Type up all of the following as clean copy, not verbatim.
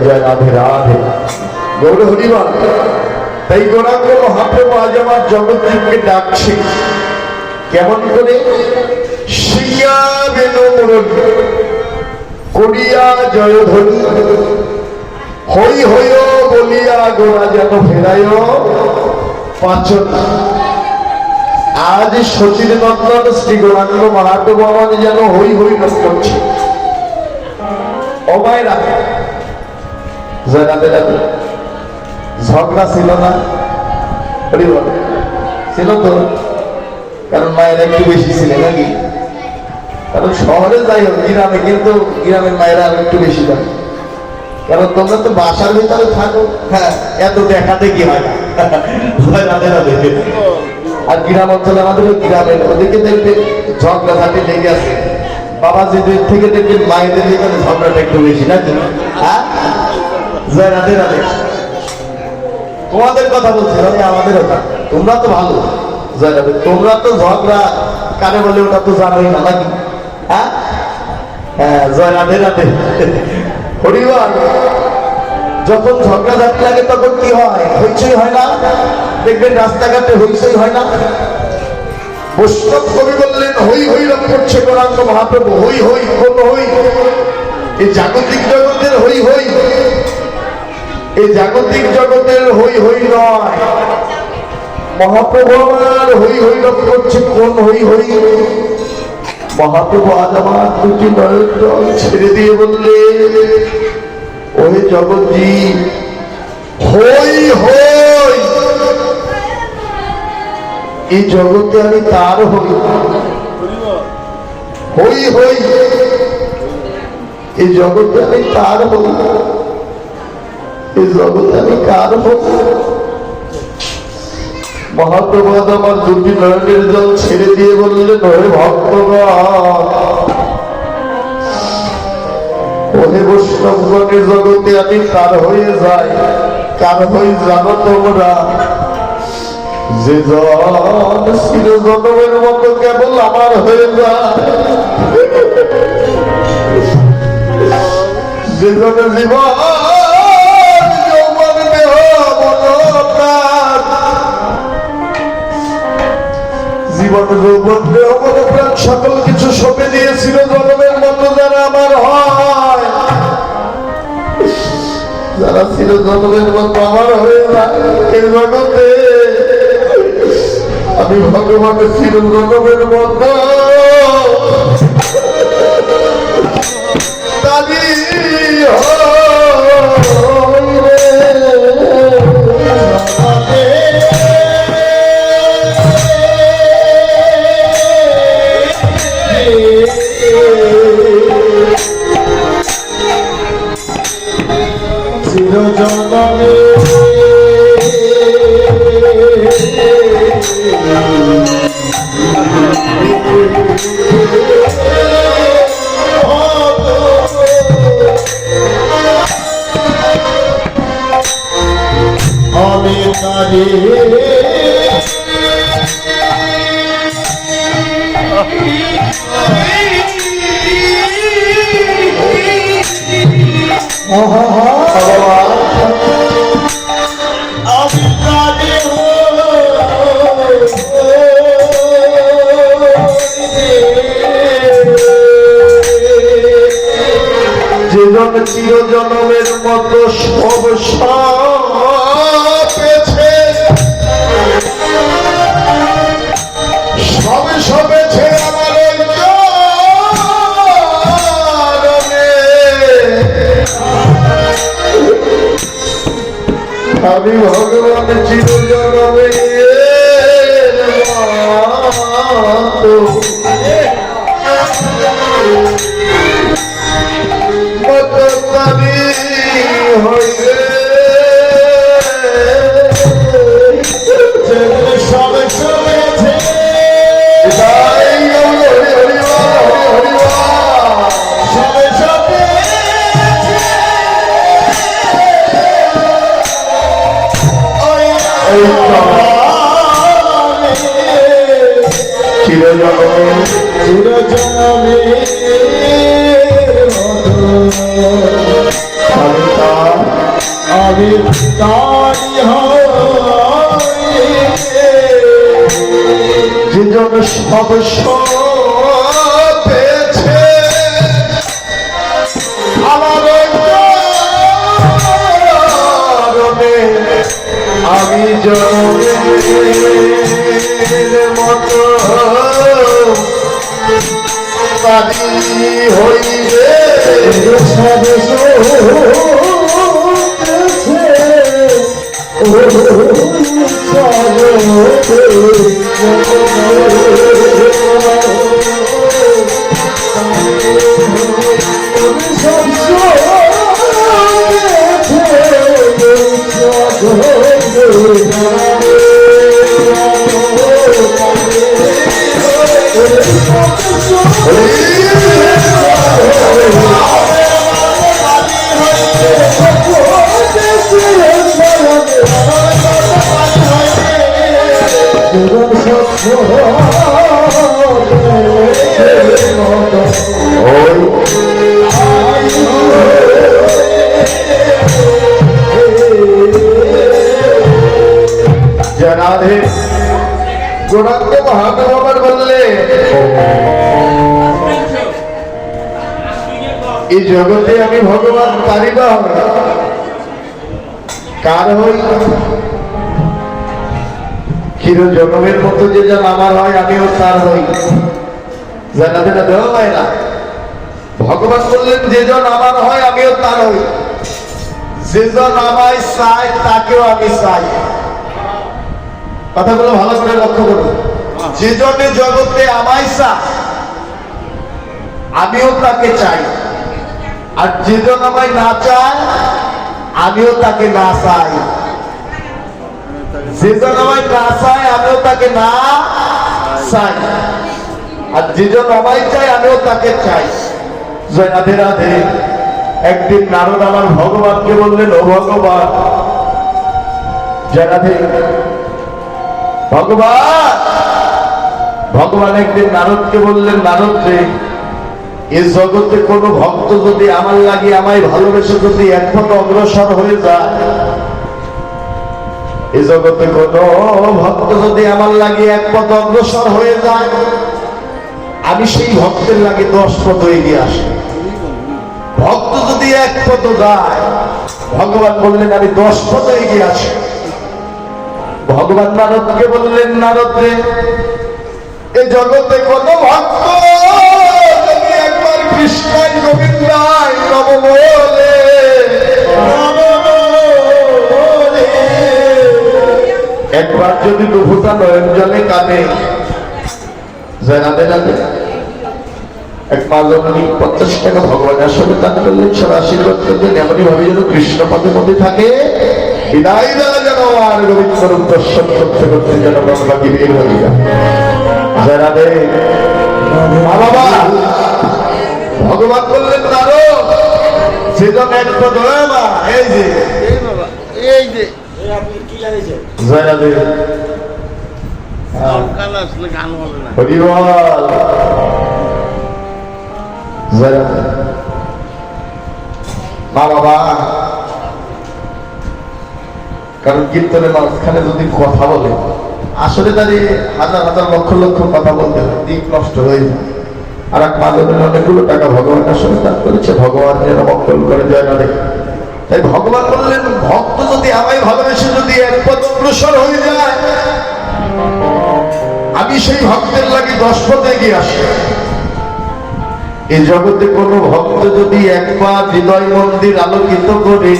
জয় রাধে রাধে গৌর হরিবল। তাই গৌরাঙ্গ মহাপ্রভু আজ আমার জগৎকে ডাকছে কেমন করে? শিয়া বেনু করিয়া জয়ধ্বনি হই হই বলিয়া গোরা যেন ফেরায় পাচন। আজ সচির নন্দন শ্রী গৌরাঙ্গ মহাপ্রভু আমার যেন হই হই করছে। ও মায়েরা জয় রাধে রাধে। ঝগড়া ছিল না? ছিল তো, কারণ মায়েরা একটু বেশি ছিলেন নাকি? কারণ শহরে যাই হোক গ্রামে, কিন্তু গ্রামের মায়েরা আরো একটু বেশি যায়, কারণ তোমরা তো বাসার ভিতরে থাকো। হ্যাঁ, এত দেখা দেখি হয় না। রাধে রাধে। আর গ্রাম অঞ্চলে আমাদের গ্রামের ওদিকে দেখবে ঝগড়া ঝাঁটি লেগে আছে, বাবাজিদের থেকে দেখবে মায়েদের ভিতরে ঝগড়াটা একটু বেশি নাকি? হ্যাঁ, জয় রাধে রাধে। তোমাদের কথা বলছি, আমাদের ওটা। তোমরা তো ভালো, জয় রাধে। তোমরা তো ঝগড়া কারে বলে ওটা তো জানোই না নাকি? হ্যাঁ হ্যাঁ, জয় রাধে রাধে। হরিবল। যখন ঝগড়া ঝাঁটি লাগে তখন কি হয়? হইচই হয় না? দেখবেন রাস্তাঘাটে হইচই হয় না? বৈষ্ণব কবি বললেন হই হই রব করছে গৌরাঙ্গ মহাপ্রভু। হই হই, কোন হই? এই জাগতিক জগতের হই হই, এই জাগতিক জগতের হই হই নয়। মহাপ্রভু আমার হই হই রব করছে। কোন হই হই? মহাপ্রভু আজ আমার দুটি নয়ন জল ছেড়ে দিয়ে বললে, ওহে জগৎজি হই হই, এই জগতে আমি তার হই। হই হই, এই জগতে আমি তার হই। এই জগতে আমি কার হই? মহাপ্রভু আমার দুটি নয়নের জল ছেড়ে দিয়ে বললেন, ওহে ভক্তগণ, ওহে বৈষ্ণবগণের জগতে আমি কার হয়ে যাই। কার হই জানো তোমরা? যে জন চিরজনমের মতো কেবল আমার হয়ে যায়, যে জন জীবন জীবন যৌবন দেহ মন প্রাণ সকল কিছু সঁপে দিয়েছিল জনমের মতো যারা আমার হয়, যারা ছিল জনমের মতো আমার হয়ে যায় এই জগতে, আমি ভগবানের ছিল জনমের মতো দাবি চিরজনমের মতো সব সবেছে, সবে সবেছে আমার আমি ভগবান চিরজনমের চিরজনমের আমি তারি যেজন সব পেয়েছে আমার আমি জনের মতো বাড়ি হইবে রাধে গোড়াঙ্গ মহাপ্রভু বললে এই জগতে আমি ভগবান পারিবা কার হই চির জন্মের মতো যে যেন আমার হয় আমিও তার হই জানাতে না দেওয়া হয় না ভগবান বললেন যে জন আমার হয় আমিও তার হই যে জন আমায় চাই তাকেও আমি চাই কথাগুলো ভালো করে লক্ষ্য করুন যে জন্য জগতে আমায় চায় আমিও তাকে চাই আর যে জন আমায় না চায় আমিও তাকে না চাই যে জন আমায় না চায় আমিও তাকে না চাই আর যে জন আমায় চায় আমিও তাকে চাই জয় রাধে রাধে একদিন নারদ আমার ভগবানকে বললেন ও ভগবান জয় রাধে ভগবান ভগবান একদিন নারদকে বললেন নারদ রে এই জগতে কোন ভক্ত যদি আমার লাগে আমায় ভালোবেসে যদি এক পথ অগ্রসর হয়ে যায় এই জগতে কোন ভক্ত যদি আমার লাগে এক পথ অগ্রসর হয়ে যায় আমি সেই ভক্তের লাগে 10 পথ এগিয়ে আসি ভক্ত যদি এক পথ যায় ভগবান বললেন আমি 10 পথ এগিয়ে আসি ভগবান নারদকে বললেন নারদ রে এই জগতে কোন ভক্ত যদি একবার কৃষ্ণাই গোবিন্দাই নম বলে একবার যদি দুভূতা নয়ন জলে কাঁদে জানাতে জানতে এক মালনী 50 টাকা ভগবানের সঙ্গে দান করলেন সব আশীর্বাদ করলেন এমনই ভাবে যেন কৃষ্ণ পদে মধ্যে থাকে বিদায় দ্বারা যেন আর গোবিন্দ রূপ দর্শন করতে করতে যেন বাকি বের হয়ে যায় জানাতে বাবা ভগবান বললেন তারও সেজন একটা দয়া এই যে আপনি কি জানিয়েছেন জানাতে গান হবে না হরিবল মা বাবা কারণ কীর্তনের মাঝখানে যদি কথা বলে আসলে দাঁড়িয়ে হাজার হাজার লক্ষ লক্ষ কথা বলতে হয় দিক নষ্ট হয়ে যায় আর এক মাধবের অনেকগুলো টাকা ভগবানের সঙ্গে দান করেছে ভগবান যেন মঙ্গল করে যায় না দেখে তাই ভগবান বললেন ভক্ত যদি আমায় ভালোবেসে যদি এক পথ অগ্রসর হয়ে যায় আমি সেই ভক্তের লাগে 10 পথ এগিয়ে আসি এই জগতে কোন ভক্ত যদি একবার হৃদয় মন্দির আলোকিত করে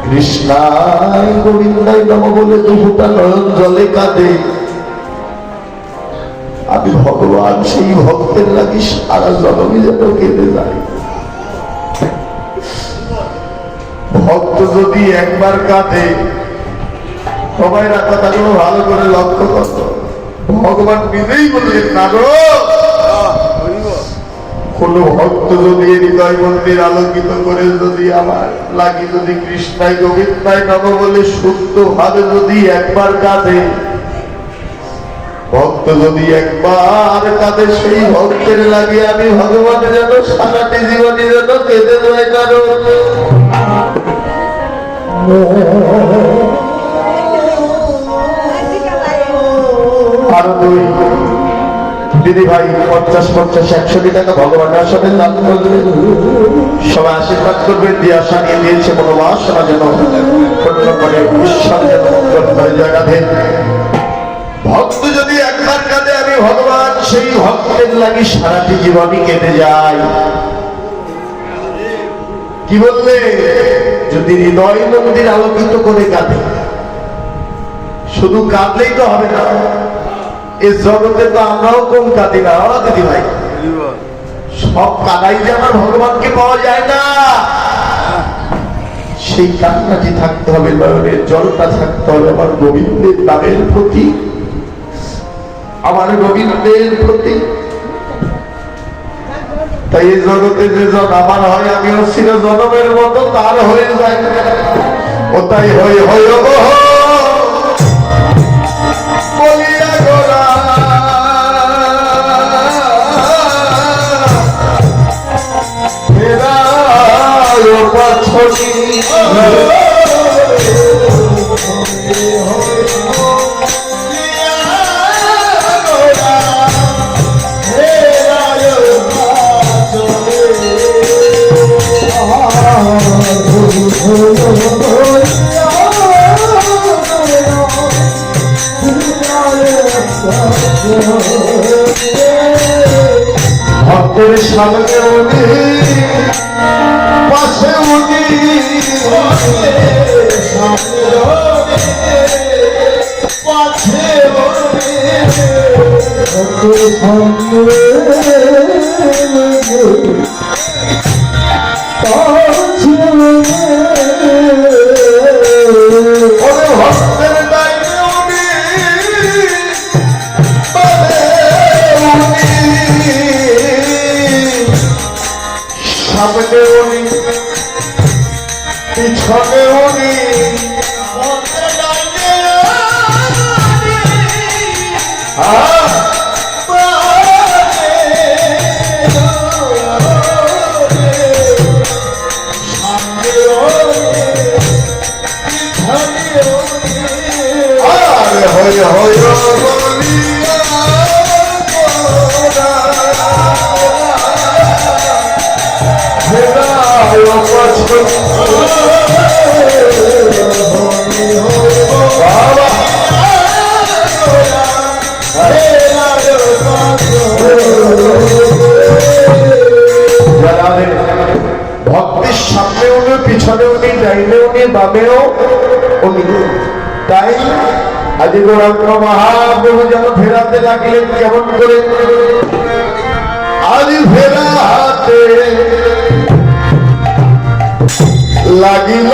কৃষ্ণায় গোবিন্দাই নম বলে দুভূতা নয়ন জলে কাঁদে আমি ভগবান সেই ভক্তের লাগি সারা জনমে যেন কেঁদে যায় ভক্ত যদি একবার কাঁদে সবাই কথাগুলো ভালো করে লক্ষ্য করত ভগবান নিজেই বললেন নারদ কোন ভক্ত যদি হৃদয় মন্দির আলোকিত করে যদি আমার লাগি যদি কৃষ্ণাই গোবিন্দাই নম বলে শুদ্ধ ভাবে যদি একবার কাঁদে ভক্ত যদি একবার কাঁদে সেই ভক্তের লাগে আমি ভগবান যেন সারাটি জীবনী যেন কেঁদে যায় কারো। আরো দুই দিদি ভাই 50-50-100 টাকা ভগবানের সাথে দান করবে, সবাই আশীর্বাদ করবে। দিয়ে আশা নিয়ে দিয়েছে কোনো বাসনা যেন পূর্ণ করে, ঈশ্বর যেন জায়গা দেন। ভক্ত যদি একবার কাঁদে আমি ভগবান সেই ভক্তের লাগি সারাটি জীবনই কেটে যায়। কি বললে? যদি হৃদয় মন্দির আলোকিত করে কাঁদে, শুধু কাঁদলেই তো হবে না, এই জগতে তো আমরাও কম কাঁদি না দিদি ভাই। সব কাদাই যে আমার ভগবানকে পাওয়া যায় না, সেই কান্নাটি থাকতে হবে, নয়নের জলটা থাকতে হবে আমার গোবিন্দের নামের প্রতি, আমার গোবিন্দের প্রতি। তাই এই জগতে যে জন আমার হয় আমিও চির জনমের মতো তার হয়ে যায়। ও তাই হয়ে হয়ে বলিয়া গোরা পাছনি ভক্তের সামনে উনি পাশে উনি পাশে ভক্তের দায়িত্ব উনি সামনে উনি পিছনে উনি ভক্তের সামনে উনি পিছনে উনি ডাইনে উনি বামেও উনি। তাই আজ গৌরাঙ্গ মহাপ্রভু যেন ফেরাতে লাগলেন কেমন করে? আজ ফেরাতে লাগিল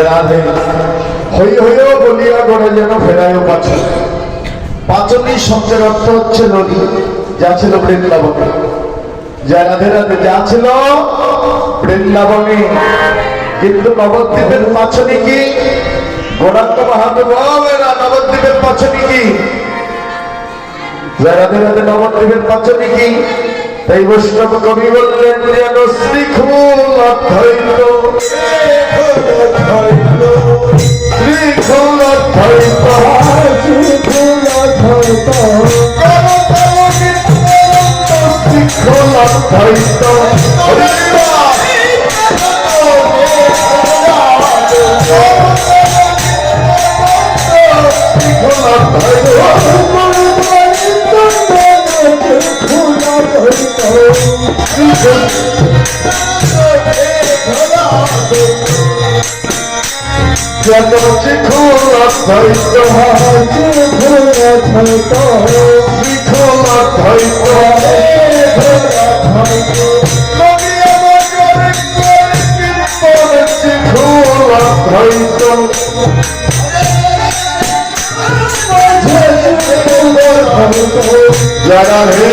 রাধে হই হইও বলিয়া গড়ে যেন ফেরায়ও পাচন। পাচনী শব্দের অর্থ হচ্ছে নদী, যা ছিল বৃন্দাবনে। যা রাধে রাধে যা ছিল বৃন্দাবনে, কিন্তু নবদ্বীপের পাচনী কি? গৌরাঙ্গ মহাপ্রভুরা নবদ্বীপের পাচনী কি? যা রাধে রাধে নবদ্বীপের পাচনী কি? তাই বৈষ্ণব কবি বললেন যেন শ্রীখুল অদ্বৈত, শ্রীখুল অদ্বৈত, শ্রীখুল অদ্বৈত, শ্রীখুল অদ্বৈত, যত শিখুল অদ্বৈত, শিখুল অদ্বৈত, শিখুল অদ্বৈত, শিখুল অদ্বৈত। যারা হে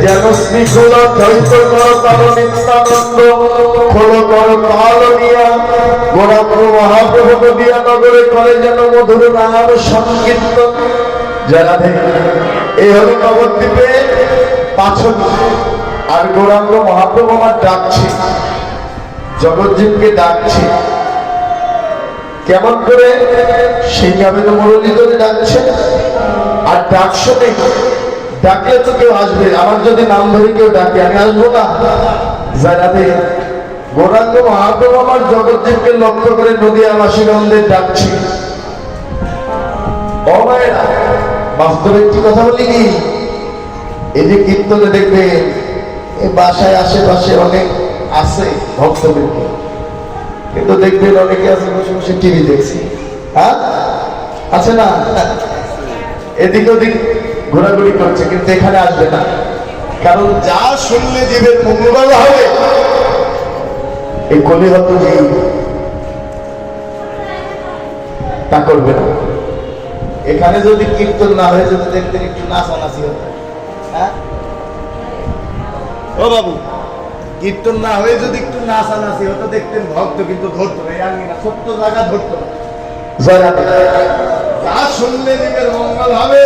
যেন শ্রীখুল অদ্বৈত কর তার নিত্যানন্দ, খোল কর কাল নিয়া গৌরাঙ্গ মহাপ্রভু দিয়া নগরে করে যেন মধুর নাম সংকীর্তন। যারা হে এই হল নবদ্বীপে পাচনী। আর গৌরাঙ্গ মহাপ্রভু আমার ডাকছে, জগৎজীবকে ডাকছে। কেমন করে? সেইভাবে তো মুরলী ধরে ডাকছে। আর ডাক শুনে ডাকলে তো কেউ আসবে। আমার যদি নাম ধরে কেউ ডাকে আমি আসবো না? যারাতে গৌরাঙ্গ মহাপ্রভু আমার জগৎজীবকে লক্ষ্য করে নদিয়াবাসীগণদের ডাকছে। ও মায়েরা, বাস্তবে একটি কথা বলি কি, এই যে কীর্তনে দেখবে এই বাসায় আশেপাশে অনেক আছে ভক্তবৃন্দ, কিন্তু দেখবেন অনেকে আছে বসে বসে টিভি দেখছি। হ্যাঁ আছে না? এদিক ওদিক ঘোরাঘুরি করছে, কিন্তু এখানে আসবে না। কারণ যা শুনলে জীবের মঙ্গল হবে, এই কলিহত জীব তা করবে না। এখানে যদি কীর্তন না হয়ে যদি দেখতেন একটু নাচানাচি হতো, হ্যাঁ ও বাবু, কীর্তন না হয়ে যদি একটু নাচানাচি হতো দেখতেন ভক্ত কিন্তু ধরতো না, ছোট্ট জায়গা ধরতো না। যা শুনলে জীবের মঙ্গল হবে